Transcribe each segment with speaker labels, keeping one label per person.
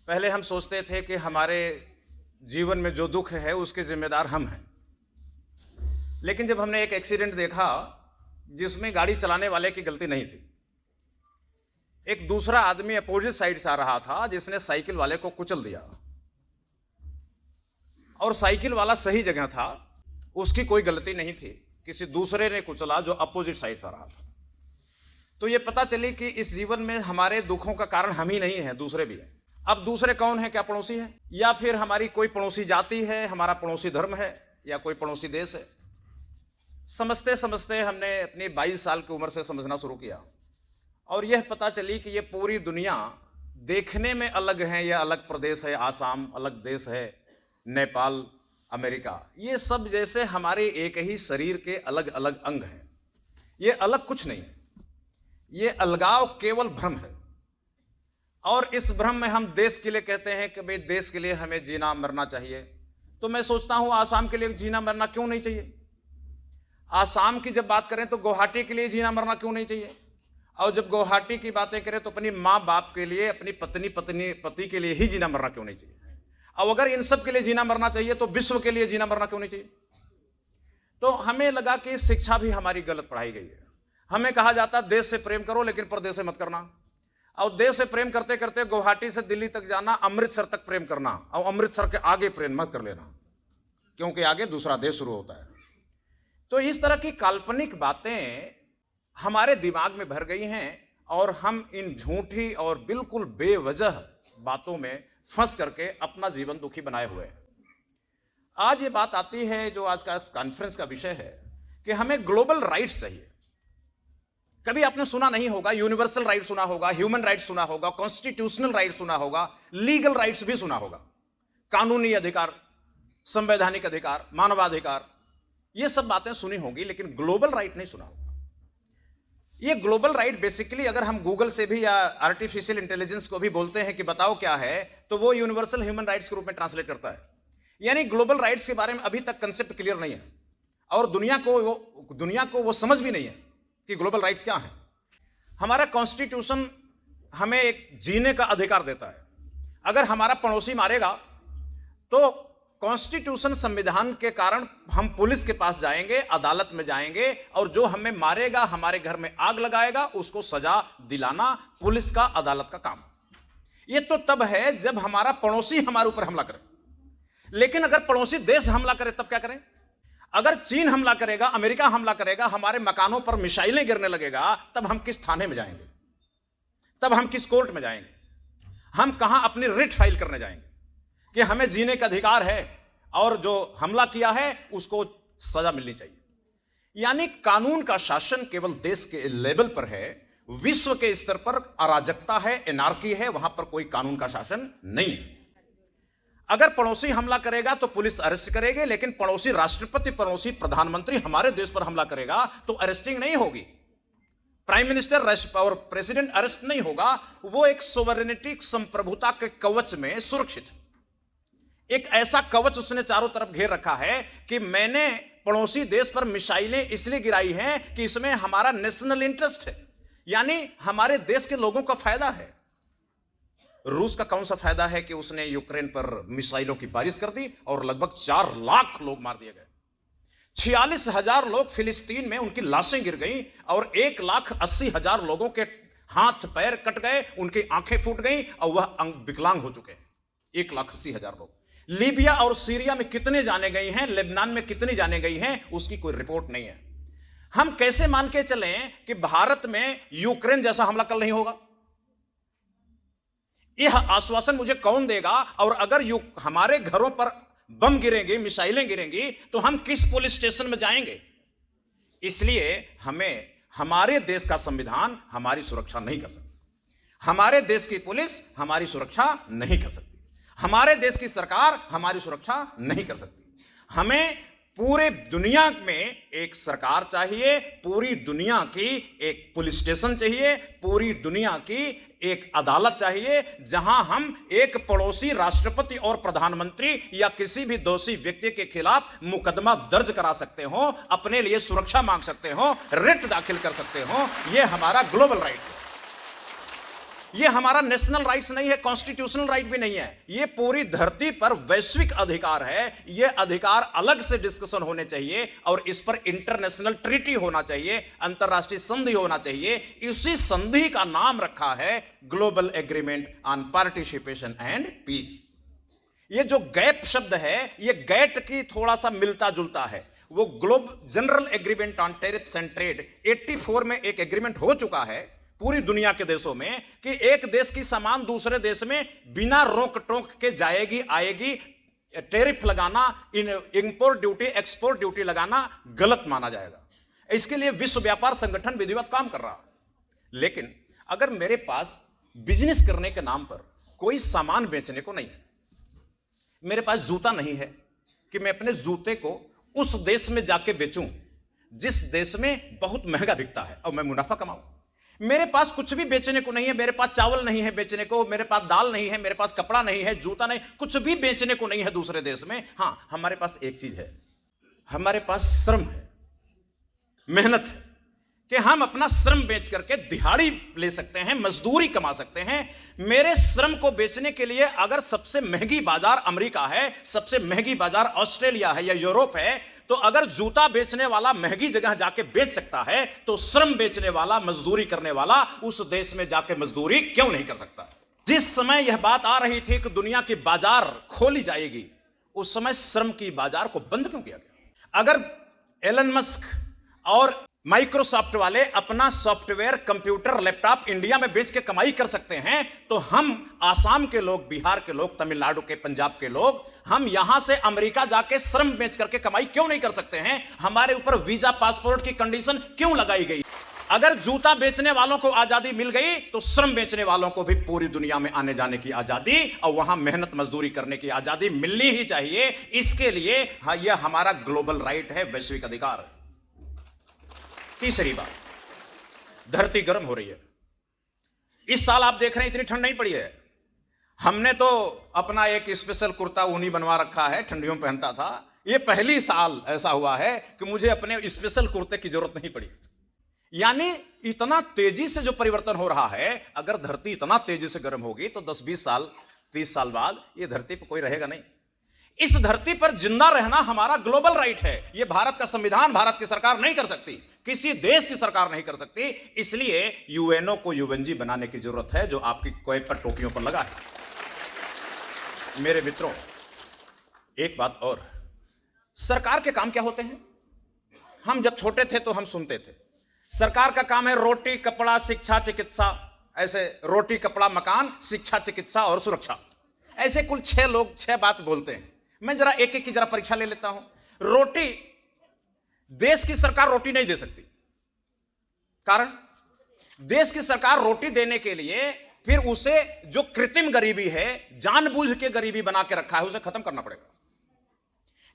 Speaker 1: पहले हम सोचते थे कि हमारे जीवन में जो दुख है उसके जिम्मेदार हम हैं, लेकिन जब हमने एक एक्सीडेंट देखा जिसमें गाड़ी चलाने वाले की गलती नहीं थी, एक दूसरा आदमी अपोजिट साइड से आ रहा था जिसने साइकिल वाले को कुचल दिया और साइकिल वाला सही जगह था, उसकी कोई गलती नहीं थी, किसी दूसरे ने कुचला जो अपोजिट साइड से आ रहा था। तो ये पता चली कि इस जीवन में हमारे दुखों का कारण हम ही नहीं है, दूसरे भी हैं। अब दूसरे कौन है? क्या पड़ोसी है, या फिर हमारी कोई पड़ोसी जाति है, हमारा पड़ोसी धर्म है, या कोई पड़ोसी देश है। समझते समझते हमने अपनी 22 साल की उम्र से समझना शुरू किया और यह पता चली कि ये पूरी दुनिया देखने में अलग है, यह अलग प्रदेश है, आसाम अलग देश है, नेपाल, अमेरिका, ये सब जैसे हमारे एक ही शरीर के अलग अलग अंग हैं। ये अलग कुछ नहीं है, ये अलगाव केवल भ्रम है। और इस भ्रम में हम देश के लिए कहते हैं कि भाई देश के लिए हमें जीना मरना चाहिए। तो मैं सोचता हूं आसाम के लिए जीना मरना क्यों नहीं चाहिए? आसाम की जब बात करें तो गुवाहाटी के लिए जीना मरना क्यों नहीं चाहिए? और जब गुवाहाटी की बातें करें तो अपनी माँ बाप के लिए, अपनी पति के लिए ही जीना मरना क्यों नहीं चाहिए? अब अगर इन सब के लिए जीना मरना चाहिए तो विश्व के लिए जीना मरना क्यों नहीं चाहिए? तो हमें लगा कि शिक्षा भी हमारी गलत पढ़ाई गई है। हमें कहा जाता देश से प्रेम करो लेकिन परदेश से मत करना, और देश से प्रेम करते करते गुवाहाटी से दिल्ली तक जाना, अमृतसर तक प्रेम करना, और अमृतसर के आगे प्रेम मत कर लेना क्योंकि आगे दूसरा देश शुरू होता है। तो इस तरह की काल्पनिक बातें हमारे दिमाग में भर गई हैं और हम इन झूठी और बिल्कुल बेवजह बातों में फंस करके अपना जीवन दुखी बनाए हुए हैं। आज ये बात आती है, जो आज का कॉन्फ्रेंस का विषय है, कि हमें ग्लोबल राइट्स चाहिए। कभी आपने सुना नहीं होगा, यूनिवर्सल राइट सुना होगा, ह्यूमन राइट सुना होगा, कॉन्स्टिट्यूशनल राइट सुना होगा, लीगल राइट्स भी सुना होगा, कानूनी अधिकार, संवैधानिक अधिकार, मानवाधिकार, ये सब बातें सुनी होगी, लेकिन ग्लोबल राइट नहीं सुना होगा। ये ग्लोबल राइट बेसिकली अगर हम गूगल से भी या आर्टिफिशियल इंटेलिजेंस को भी बोलते हैं कि बताओ क्या है, तो वो यूनिवर्सल ह्यूमन राइट्स के रूप में ट्रांसलेट करता है। यानी ग्लोबल राइट्स के बारे में अभी तक कंसेप्ट क्लियर नहीं है और दुनिया को वो समझ भी नहीं है कि ग्लोबल राइट्स क्या है। हमारा कॉन्स्टिट्यूशन हमें एक जीने का अधिकार देता है। अगर हमारा पड़ोसी मारेगा तो कॉन्स्टिट्यूशन, संविधान के कारण हम पुलिस के पास जाएंगे, अदालत में जाएंगे, और जो हमें मारेगा, हमारे घर में आग लगाएगा, उसको सजा दिलाना पुलिस का, अदालत का काम। यह तो तब है जब हमारा पड़ोसी हमारे ऊपर हमला करे। लेकिन अगर पड़ोसी देश हमला करे तब क्या करें? अगर चीन हमला करेगा, अमेरिका हमला करेगा, हमारे मकानों पर मिसाइलें गिरने लगेगा, तब हम किस थाने में जाएंगे? तब हम किस कोर्ट में जाएंगे? हम कहां अपनी रिट फाइल करने जाएंगे कि हमें जीने का अधिकार है और जो हमला किया है उसको सजा मिलनी चाहिए? यानी कानून का शासन केवल देश के लेवल पर है, विश्व के स्तर पर अराजकता है, एनार्की है, वहां पर कोई कानून का शासन नहीं है। अगर पड़ोसी हमला करेगा तो पुलिस अरेस्ट करेगी, लेकिन पड़ोसी राष्ट्रपति, पड़ोसी प्रधानमंत्री हमारे देश पर हमला करेगा तो अरेस्टिंग नहीं होगी, प्राइम मिनिस्टर और प्रेसिडेंट अरेस्ट नहीं होगा। वो एक सोवरेनिटी, संप्रभुता के कवच में सुरक्षित है। एक ऐसा कवच उसने चारों तरफ घेर रखा है कि मैंने पड़ोसी देश पर मिसाइलें इसलिए गिराई हैं कि इसमें हमारा नेशनल इंटरेस्ट है, यानी हमारे देश के लोगों का फायदा है। रूस का कौन सा फायदा है कि उसने यूक्रेन पर मिसाइलों की बारिश कर दी और लगभग 4 लाख लोग मार दिए गए, 46,000 लोग फिलिस्तीन में उनकी लाशें गिर गई और 1,80,000 लोगों के हाथ पैर कट गए, उनकी आंखें फूट गई और वह विकलांग हो चुके हैं। 1,80,000 लोग। लीबिया और सीरिया में कितने जाने गए हैं, लेबनान में कितनी जाने गई हैं, उसकी कोई रिपोर्ट नहीं है। हम कैसे मान के चलें कि भारत में यूक्रेन जैसा हमला कल नहीं होगा? यह आश्वासन मुझे कौन देगा? और अगर हमारे घरों पर बम गिरेंगे, मिसाइलें गिरेंगी, तो हम किस पुलिस स्टेशन में जाएंगे? इसलिए हमें हमारे देश का संविधान हमारी सुरक्षा नहीं कर सकती, हमारे देश की पुलिस हमारी सुरक्षा नहीं कर सकती, हमारे देश की सरकार हमारी सुरक्षा नहीं कर सकती। हमें पूरे दुनिया में एक सरकार चाहिए, पूरी दुनिया की एक पुलिस स्टेशन चाहिए, पूरी दुनिया की एक अदालत चाहिए, जहां हम एक पड़ोसी राष्ट्रपति और प्रधानमंत्री या किसी भी दोषी व्यक्ति के खिलाफ मुकदमा दर्ज करा सकते हो, अपने लिए सुरक्षा मांग सकते हो, रिट दाखिल कर सकते हो। यह हमारा ग्लोबल राइट है। ये हमारा नेशनल राइट्स नहीं है, कॉन्स्टिट्यूशनल राइट भी नहीं है, ये पूरी धरती पर वैश्विक अधिकार है। ये अधिकार अलग से डिस्कशन होने चाहिए और इस पर इंटरनेशनल ट्रीटी होना चाहिए, अंतरराष्ट्रीय संधि होना चाहिए। इसी संधि का नाम रखा है global agreement on participation and peace. ये जो गैप शब्द है, ये गैट की थोड़ा सा मिलता जुलता है। वो globe general agreement on tariffs and trade 84 में एक एग्रीमेंट हो चुका है पूरी दुनिया के देशों में कि एक देश की सामान दूसरे देश में बिना रोक टोक के जाएगी आएगी। टैरिफ लगाना, इंपोर्ट ड्यूटी एक्सपोर्ट ड्यूटी लगाना गलत माना जाएगा। इसके लिए विश्व व्यापार संगठन विधिवत काम कर रहा है। लेकिन अगर मेरे पास बिजनेस करने के नाम पर कोई सामान बेचने को नहीं है, मेरे पास जूता नहीं है कि मैं अपने जूते को उस देश में जाके बेचूं जिस देश में बहुत महंगा बिकता है और मैं मुनाफा कमाऊं। मेरे पास कुछ भी बेचने को नहीं है, मेरे पास चावल नहीं है बेचने को, मेरे पास दाल नहीं है, मेरे पास कपड़ा नहीं है, जूता नहीं, कुछ भी बेचने को नहीं है दूसरे देश में। हां, हमारे पास एक चीज है, हमारे पास श्रम है, मेहनत है कि हम अपना श्रम बेच करके दिहाड़ी ले सकते हैं, मजदूरी कमा सकते हैं। मेरे श्रम को बेचने के लिए अगर सबसे महंगी बाजार अमेरिका है, सबसे महंगी बाजार ऑस्ट्रेलिया है या यूरोप है, तो अगर जूता बेचने वाला महंगी जगह जाके बेच सकता है, तो श्रम बेचने वाला, मजदूरी करने वाला उस देश में जाके मजदूरी क्यों नहीं कर सकता? जिस समय यह बात आ रही थी कि दुनिया की बाजार खोली जाएगी, उस समय श्रम की बाजार को बंद क्यों किया गया? अगर एलन मस्क और माइक्रोसॉफ्ट वाले अपना सॉफ्टवेयर, कंप्यूटर, लैपटॉप इंडिया में बेच के कमाई कर सकते हैं, तो हम आसाम के लोग, बिहार के लोग, तमिलनाडु के, पंजाब के लोग, हम यहां से अमेरिका जाके श्रम बेच करके कमाई क्यों नहीं कर सकते हैं? हमारे ऊपर वीजा पासपोर्ट की कंडीशन क्यों लगाई गई? अगर जूता बेचने वालों को आजादी मिल गई, तो श्रम बेचने वालों को भी पूरी दुनिया में आने जाने की आजादी और वहां मेहनत मजदूरी करने की आजादी मिलनी ही चाहिए। इसके लिए यह हमारा ग्लोबल राइट है, वैश्विक अधिकार है। तीसरी बात, धरती गर्म हो रही है। इस साल आप देख रहे हैं इतनी ठंड नहीं पड़ी है। हमने तो अपना एक स्पेशल कुर्ता ऊनी बनवा रखा है, ठंडियों में पहनता था। ये पहली साल ऐसा हुआ है कि मुझे अपने स्पेशल कुर्ते की जरूरत नहीं पड़ी। यानी इतना तेजी से जो परिवर्तन हो रहा है, अगर धरती इतना तेजी से गर्म होगी तो 10-20 साल, 30 साल बाद ये धरती पर कोई रहेगा नहीं। इस धरती पर जिंदा रहना हमारा ग्लोबल राइट है। यह भारत का संविधान, भारत की सरकार नहीं कर सकती, किसी देश की सरकार नहीं कर सकती। इसलिए यूएनओ को यूएनजी बनाने की जरूरत है, जो आपकी कैप पर, टोपियों पर लगा है। मेरे मित्रों, एक बात और, सरकार के काम क्या होते हैं? हम जब छोटे थे तो हम सुनते थे सरकार का काम है रोटी, कपड़ा, शिक्षा, चिकित्सा। ऐसे रोटी, कपड़ा, मकान, शिक्षा, चिकित्सा और सुरक्षा, ऐसे कुल 6 लोग 6 बात बोलते हैं। मैं जरा एक एक की जरा परीक्षा ले लेता हूं। रोटी, देश की सरकार रोटी नहीं दे सकती। कारण, देश की सरकार रोटी देने के लिए फिर उसे जो कृत्रिम गरीबी है, जानबूझ के गरीबी बना के रखा है, उसे खत्म करना पड़ेगा।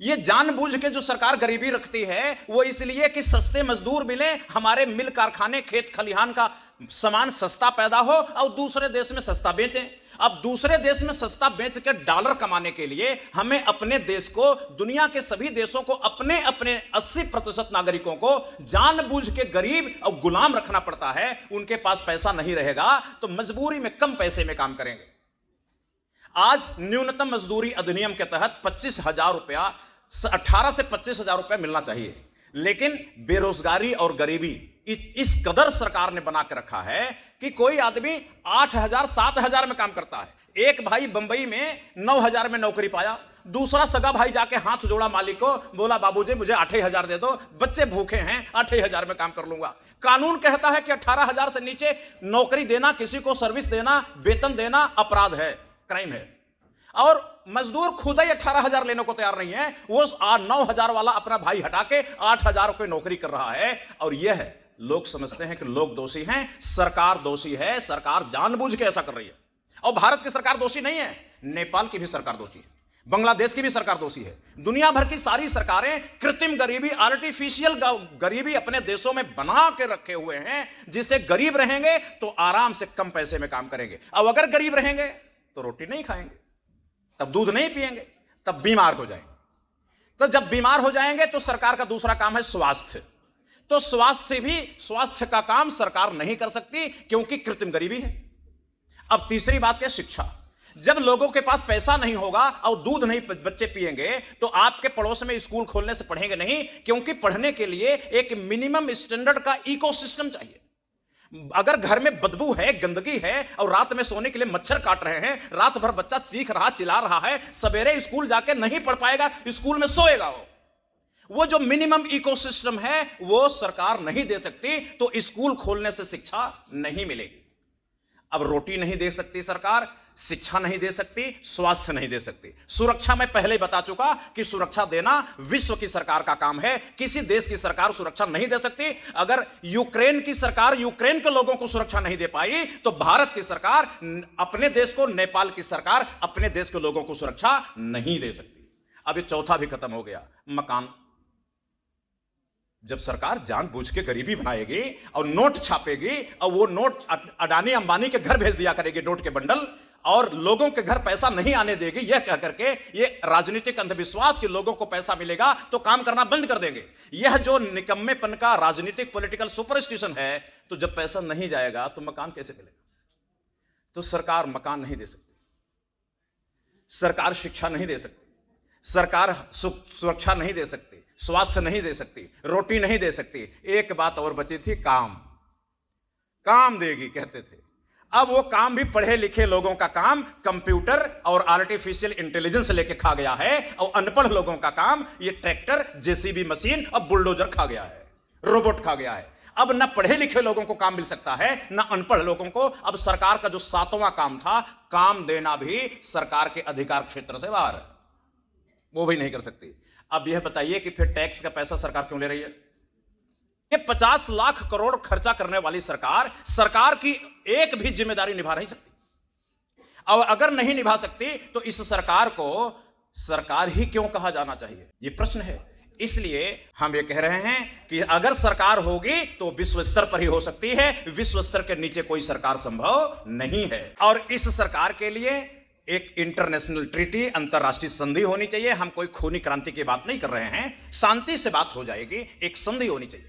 Speaker 1: ये जानबूझ के जो सरकार गरीबी रखती है, वो इसलिए कि सस्ते मजदूर मिले, हमारे मिल कारखाने, खेत खलिहान का सामान सस्ता पैदा हो और दूसरे देश में सस्ता बेचें। अब दूसरे देश में सस्ता बेच के डॉलर कमाने के लिए हमें अपने देश को, दुनिया के सभी देशों को, अपने अपने 80% नागरिकों को जानबूझ के गरीब और गुलाम रखना पड़ता है। उनके पास पैसा नहीं रहेगा तो मजबूरी में कम पैसे में काम करेंगे। आज न्यूनतम मजदूरी अधिनियम के तहत 25,000 रुपया, 18 से 25,000 रुपया मिलना चाहिए, लेकिन बेरोजगारी और गरीबी इस कदर सरकार ने बना के रखा है कि कोई आदमी 8,000, 7,000 में काम करता है। एक भाई बंबई में 9,000 में नौकरी पाया, दूसरा सगा भाई जाके हाथ जोड़ा मालिक को, बोला बाबूजी मुझे 8,000 दे दो, बच्चे भूखे हैं, 8,000 में काम कर लूंगा। कानून कहता है कि 18,000 से नीचे नौकरी देना, किसी को सर्विस देना, वेतन देना अपराध है, क्राइम है। और मजदूर खुद ही 18,000 लेने को तैयार नहीं है, वो 9,000 वाला अपना भाई हटा के 8,000 रुपए नौकरी कर रहा है। और यह है, लोग समझते हैं कि लोग दोषी हैं, सरकार दोषी है, सरकार जानबूझ के ऐसा कर रही है। और भारत की सरकार दोषी नहीं है, नेपाल की भी सरकार दोषी है, बांग्लादेश की भी सरकार दोषी है। दुनिया भर की सारी सरकारें कृत्रिम गरीबी, आर्टिफिशियल गरीबी अपने देशों में बना के रखे हुए हैं, जिससे गरीब रहेंगे तो आराम से कम पैसे में काम करेंगे। अब अगर गरीब रहेंगे तो रोटी नहीं खाएंगे, तब दूध नहीं पिएंगे, तब बीमार हो जाएंगे। तो जब बीमार हो जाएंगे तो सरकार का दूसरा काम है स्वास्थ्य। तो स्वास्थ्य का काम सरकार नहीं कर सकती, क्योंकि कृत्रिम गरीबी है। अब तीसरी बात क्या? शिक्षा। जब लोगों के पास पैसा नहीं होगा और दूध नहीं बच्चे पिएंगे तो आपके पड़ोस में स्कूल खोलने से पढ़ेंगे नहीं, क्योंकि पढ़ने के लिए एक मिनिमम स्टैंडर्ड का इकोसिस्टम चाहिए। अगर घर में बदबू है, गंदगी है और रात में सोने के लिए मच्छर काट रहे हैं, रात भर बच्चा चीख रहा, चिल्ला रहा है, सवेरे स्कूल जाके नहीं पढ़ पाएगा, स्कूल में सोएगा। वो जो मिनिमम इकोसिस्टम है वो सरकार नहीं दे सकती, तो स्कूल खोलने से शिक्षा नहीं मिलेगी। अब रोटी नहीं दे सकती सरकार, शिक्षा नहीं दे सकती, स्वास्थ्य नहीं दे सकती। सुरक्षा मैं पहले बता चुका कि सुरक्षा देना विश्व की सरकार का काम है, किसी देश की सरकार सुरक्षा नहीं दे सकती। अगर यूक्रेन की सरकार यूक्रेन के लोगों को सुरक्षा नहीं दे पाई तो भारत की सरकार अपने देश को, नेपाल की सरकार अपने देश के लोगों को सुरक्षा नहीं दे सकती। अब ये चौथा भी खत्म हो गया, मकान। जब सरकार जानबूझ के गरीबी बनाएगी और नोट छापेगी और वो नोट अडानी अंबानी के घर भेज दिया करेगी, नोट के बंडल, और लोगों के घर पैसा नहीं आने देगी, यह कह करके ये राजनीतिक अंधविश्वास कि लोगों को पैसा मिलेगा तो काम करना बंद कर देंगे, यह जो निकम्मेपन का राजनीतिक पॉलिटिकल सुपरस्टिशन है, तो जब पैसा नहीं जाएगा तो मकान कैसे मिलेगा? तो सरकार मकान नहीं दे सकती, सरकार शिक्षा नहीं दे सकती, सरकार सुरक्षा नहीं दे सकती, स्वास्थ्य नहीं दे सकती, रोटी नहीं दे सकती। एक बात और बची थी, काम देगी कहते थे। अब वो काम भी पढ़े लिखे लोगों का काम कंप्यूटर और आर्टिफिशियल इंटेलिजेंस लेके खा गया है, और अनपढ़ लोगों का काम ये ट्रैक्टर, जेसीबी मशीन और बुलडोजर खा गया है, रोबोट खा गया है। अब न पढ़े लिखे लोगों को काम मिल सकता है, न अनपढ़ लोगों को। अब सरकार का जो 7वां काम था, काम देना भी सरकार के अधिकार क्षेत्र से बाहर है, वो भी नहीं कर सकती। अब यह बताइए कि फिर टैक्स का पैसा सरकार क्यों ले रही है? ये 50 लाख करोड़ खर्चा करने वाली सरकार की एक भी जिम्मेदारी निभा नहीं सकती। और अगर नहीं निभा सकती तो इस सरकार को सरकार ही क्यों कहा जाना चाहिए, ये प्रश्न है। इसलिए हम ये कह रहे हैं कि अगर सरकार होगी तो विश्व स्तर पर ही हो सकती है, विश्व स्तर के नीचे कोई सरकार संभव नहीं है। और इस सरकार के लिए एक इंटरनेशनल ट्रीटी, अंतरराष्ट्रीय संधि होनी चाहिए। हम कोई खूनी क्रांति की बात नहीं कर रहे हैं, शांति से बात हो जाएगी, एक संधि होनी चाहिए।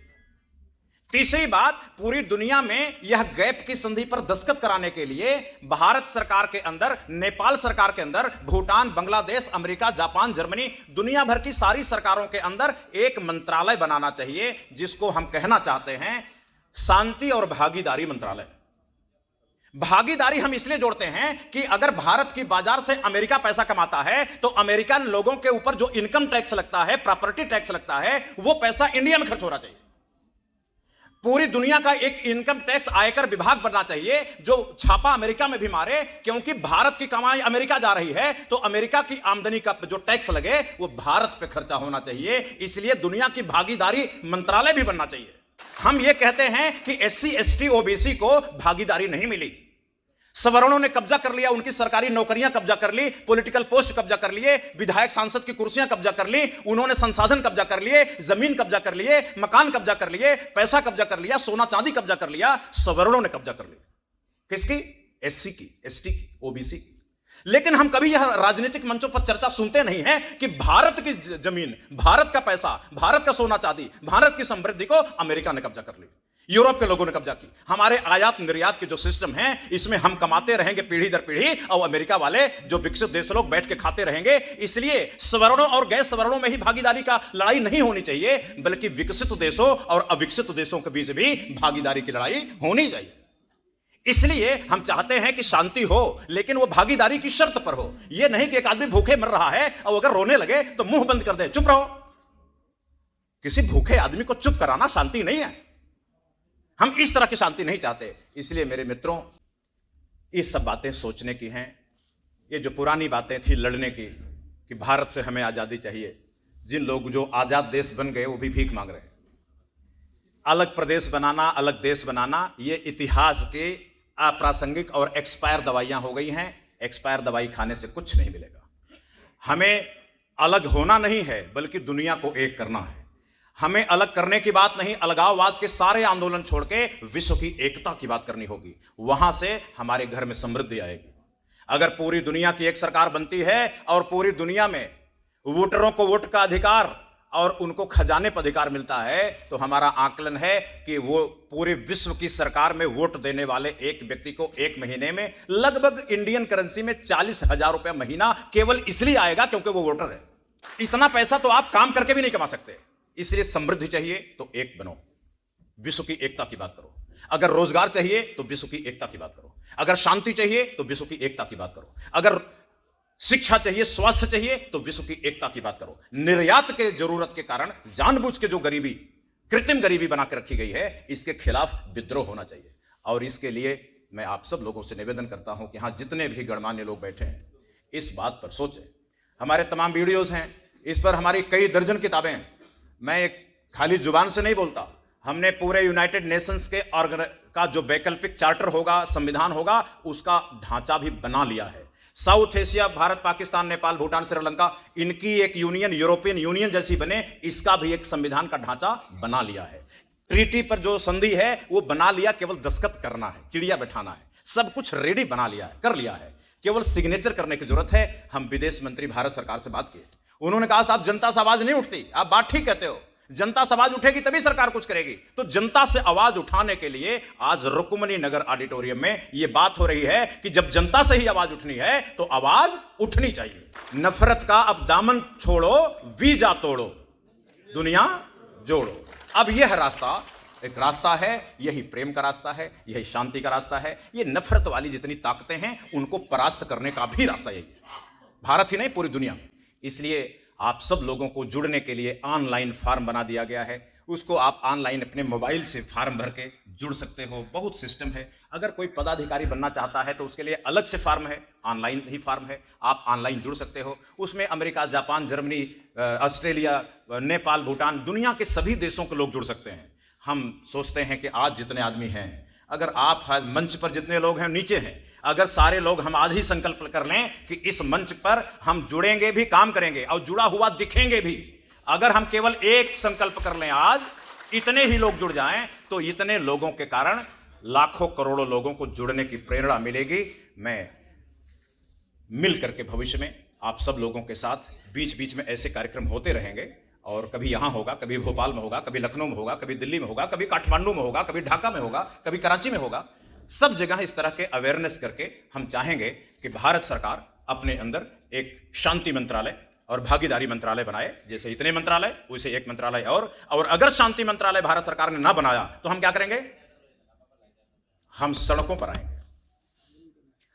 Speaker 1: तीसरी बात, पूरी दुनिया में यह गैप की संधि पर दस्तखत कराने के लिए भारत सरकार के अंदर, नेपाल सरकार के अंदर, Bhutan, Bangladesh, America, Japan, Germany, दुनिया भर की सारी सरकारों के अंदर एक मंत्रालय बनाना चाहिए, जिसको हम कहना चाहते हैं शांति और भागीदारी मंत्रालय। भागीदारी हम इसलिए जोड़ते हैं कि अगर भारत की बाजार से अमेरिका पैसा कमाता है तो अमेरिकन लोगों के ऊपर जो इनकम टैक्स लगता है, प्रॉपर्टी टैक्स लगता है, वो पैसा इंडिया में खर्च होना चाहिए। पूरी दुनिया का एक इनकम टैक्स आयकर विभाग बनना चाहिए जो छापा अमेरिका में भी मारे, क्योंकि भारत की कमाई अमेरिका जा रही है तो अमेरिका की आमदनी का जो टैक्स लगे वो भारत पे खर्चा होना चाहिए। इसलिए दुनिया की भागीदारी मंत्रालय भी बनना चाहिए। हम ये कहते हैं कि SC, ST, OBC को भागीदारी नहीं मिली, सवर्णों ने कब्जा कर लिया, उनकी सरकारी नौकरियां कब्जा कर ली, पॉलिटिकल पोस्ट कब्जा कर लिए, विधायक सांसद की कुर्सियां कब्जा कर ली, उन्होंने संसाधन कब्जा कर लिए, जमीन कब्जा कर लिए, मकान कब्जा कर लिए, पैसा कब्जा कर लिया, सोना चांदी कब्जा कर लिया, सवर्णों ने कब्जा कर लिया। किसकी? SC की, ST की, OBC की। लेकिन हम कभी यह राजनीतिक मंचों पर चर्चा सुनते नहीं है कि भारत की जमीन, भारत का पैसा, भारत का सोना चांदी, भारत की समृद्धि को अमेरिका ने कब्जा कर ली, यूरोप के लोगों ने कब्जा की। हमारे आयात निर्यात के जो सिस्टम है, इसमें हम कमाते रहेंगे पीढ़ी दर पीढ़ी, और अमेरिका वाले जो विकसित देश लोग बैठ के खाते रहेंगे। इसलिए सवर्णों और गैर सवर्णों में ही भागीदारी का लड़ाई नहीं होनी चाहिए, बल्कि विकसित देशों और अविकसित देशों के बीच भी भागीदारी की लड़ाई होनी चाहिए। इसलिए हम चाहते हैं कि शांति हो, लेकिन वो भागीदारी की शर्त पर हो। यह नहीं कि एक आदमी भूखे मर रहा है और अगर रोने लगे तो मुंह बंद कर दे, चुप रहो। किसी भूखे आदमी को चुप कराना शांति नहीं है। हम इस तरह की शांति नहीं चाहते। इसलिए मेरे मित्रों, ये सब बातें सोचने की हैं। ये जो पुरानी बातें थी लड़ने की कि भारत से हमें आज़ादी चाहिए, जिन लोग जो आज़ाद देश बन गए वो भी भीख मांग रहे हैं। अलग प्रदेश बनाना, अलग देश बनाना, ये इतिहास के अप्रासंगिक और एक्सपायर दवाइयाँ हो गई हैं। एक्सपायर दवाई खाने से कुछ नहीं मिलेगा। हमें अलग होना नहीं है, बल्कि दुनिया को एक करना है। हमें अलग करने की बात नहीं, अलगाववाद के सारे आंदोलन छोड़ के विश्व की एकता की बात करनी होगी। वहां से हमारे घर में समृद्धि आएगी। अगर पूरी दुनिया की एक सरकार बनती है और पूरी दुनिया में वोटरों को वोट का अधिकार और उनको खजाने पर अधिकार मिलता है, तो हमारा आकलन है कि वो पूरे विश्व की सरकार में वोट देने वाले एक व्यक्ति को एक महीने में लगभग इंडियन करेंसी में 40,000 रुपया महीना केवल इसलिए आएगा क्योंकि वो वोटर है। इतना पैसा तो आप काम करके भी नहीं कमा सकते। इसलिए समृद्धि चाहिए तो एक बनो, विश्व की एकता की बात करो। अगर रोजगार चाहिए तो विश्व की एकता की बात करो। अगर शांति चाहिए तो विश्व की एकता की बात करो। अगर शिक्षा चाहिए, स्वास्थ्य चाहिए तो विश्व की एकता की बात करो। निर्यात के जरूरत के कारण जानबूझ के जो गरीबी, कृत्रिम गरीबी बना के रखी गई है, इसके खिलाफ विद्रोह होना चाहिए। और इसके लिए मैं आप सब लोगों से निवेदन करता हूं कि हाँ, जितने भी गणमान्य लोग बैठे हैं इस बात पर सोचें। हमारे तमाम वीडियोस हैं, इस पर हमारी कई दर्जन किताबें हैं। मैं एक खाली जुबान से नहीं बोलता। हमने पूरे यूनाइटेड नेशंस के का जो वैकल्पिक चार्टर होगा, संविधान होगा, उसका ढांचा भी बना लिया है। साउथ एशिया, भारत, पाकिस्तान, नेपाल, भूटान, श्रीलंका, इनकी एक यूनियन, यूरोपियन यूनियन जैसी बने, इसका भी एक संविधान का ढांचा बना लिया है। ट्रीटी पर जो संधि है वो बना लिया, केवल दस्तखत करना है, चिड़िया बैठाना है। सब कुछ रेडी बना लिया है, कर लिया है, केवल सिग्नेचर करने की जरूरत है। हम विदेश मंत्री भारत सरकार से बात किए, उन्होंने कहा साहब जनता से आवाज नहीं उठती। आप बात ठीक कहते हो, जनता से आवाज उठेगी तभी सरकार कुछ करेगी। तो जनता से आवाज उठाने के लिए आज रुक्मणी नगर ऑडिटोरियम में यह बात हो रही है कि जब जनता से ही आवाज उठनी है तो आवाज उठनी चाहिए। नफरत का अब दामन छोड़ो, वीजा तोड़ो, दुनिया जोड़ो। अब यह रास्ता एक रास्ता है, यही प्रेम का रास्ता है, यही शांति का रास्ता है। ये नफरत वाली जितनी ताकतें हैं उनको परास्त करने का भी रास्ता यही है, भारत ही नहीं पूरी दुनिया में। इसलिए आप सब लोगों को जुड़ने के लिए ऑनलाइन फॉर्म बना दिया गया है। उसको आप ऑनलाइन अपने मोबाइल से फॉर्म भर के जुड़ सकते हो। बहुत सिस्टम है। अगर कोई पदाधिकारी बनना चाहता है तो उसके लिए अलग से फॉर्म है, ऑनलाइन ही फॉर्म है, आप ऑनलाइन जुड़ सकते हो। उसमें America, Japan, Germany, Australia, Nepal, Bhutan, दुनिया के सभी देशों के लोग जुड़ सकते हैं। हम सोचते हैं कि आज जितने आदमी हैं, अगर आप आज मंच पर जितने लोग हैं नीचे हैं, अगर सारे लोग हम आज ही संकल्प कर लें कि इस मंच पर हम जुड़ेंगे भी, काम करेंगे और जुड़ा हुआ दिखेंगे भी। अगर हम केवल एक संकल्प कर लें, आज इतने ही लोग जुड़ जाएं, तो इतने लोगों के कारण लाखों करोड़ों लोगों को जुड़ने की प्रेरणा मिलेगी। मैं मिल करके भविष्य में आप सब लोगों के साथ बीच बीच में ऐसे कार्यक्रम होते रहेंगे। और कभी यहां होगा, कभी भोपाल में होगा, कभी लखनऊ में होगा, कभी दिल्ली में होगा, कभी काठमांडू में होगा, कभी ढाका में होगा, कभी कराची में होगा। सब जगह इस तरह के अवेयरनेस करके हम चाहेंगे कि भारत सरकार अपने अंदर एक शांति मंत्रालय और भागीदारी मंत्रालय बनाए। जैसे इतने मंत्रालय, वैसे एक मंत्रालय और अगर शांति मंत्रालय भारत सरकार ने ना बनाया तो हम क्या करेंगे? हम सड़कों पर आएंगे।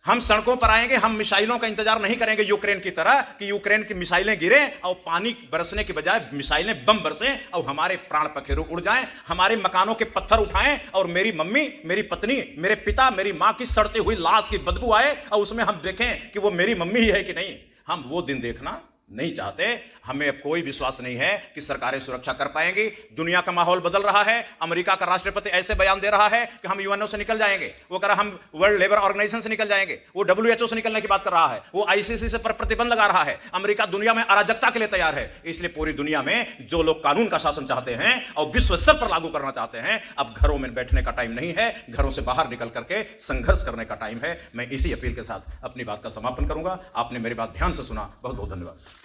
Speaker 1: हम सड़कों पर आएंगे। हम मिसाइलों का इंतजार नहीं करेंगे यूक्रेन की तरह कि यूक्रेन की मिसाइलें गिरे और पानी बरसने के बजाय मिसाइलें बम बरसें और हमारे प्राण पखेरु उड़ जाएं, हमारे मकानों के पत्थर उठाएं और मेरी मम्मी, मेरी पत्नी, मेरे पिता, मेरी मां की सड़ती हुई लाश की बदबू आए और उसमें हम देखें कि वो मेरी मम्मी ही है कि नहीं। हम वो दिन देखना नहीं चाहते। हमें अब कोई विश्वास नहीं है कि सरकारें सुरक्षा कर पाएंगी। दुनिया का माहौल बदल रहा है। अमेरिका का राष्ट्रपति ऐसे बयान दे रहा है कि हम यूएनओ से निकल जाएंगे, वो कह रहा हम वर्ल्ड लेबर ऑर्गेनाइजेशन से निकल जाएंगे, वो डब्ल्यूएचओ से निकलने की बात कर रहा है, वो आईसीसी से पर प्रतिबंध लगा रहा है। अमेरिका दुनिया में अराजकता के लिए तैयार है। इसलिए पूरी दुनिया में जो लोग कानून का शासन चाहते हैं और विश्व स्तर पर लागू करना चाहते हैं, अब घरों में बैठने का टाइम नहीं है, घरों से बाहर निकल करके संघर्ष करने का टाइम है। मैं इसी अपील के साथ अपनी बात का समापन करूंगा। आपने मेरी बात ध्यान से सुना, बहुत बहुत धन्यवाद।